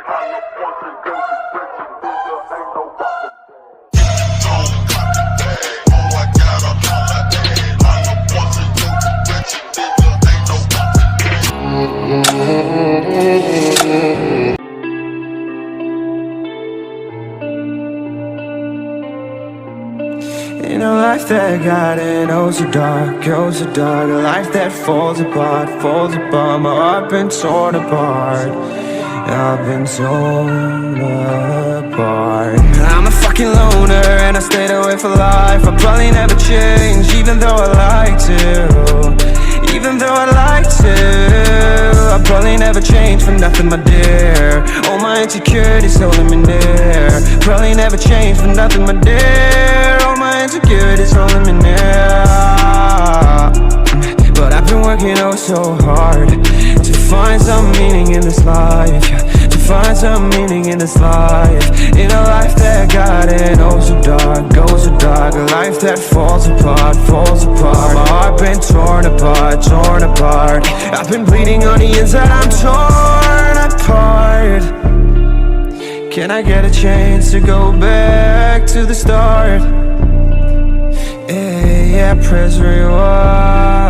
In a life that got in oh so dark, a life that falls apart, my heart been torn apart, I've been torn apart. I'm a fucking loner and I stayed away for life. I'll probably never change, even though I like to. I'll probably never change for nothing, my dear. All my insecurities holding me near. Probably never change for nothing, my dear. All my insecurities holding me near. But I've been working oh so hard to find some meaning in this life, to find some meaning in this life. In a life that got in oh so dark, a life that falls apart, my heart been torn apart. I've been bleeding on the inside, I'm torn apart. Can I get a chance to go back to the start? Yeah, press rewind.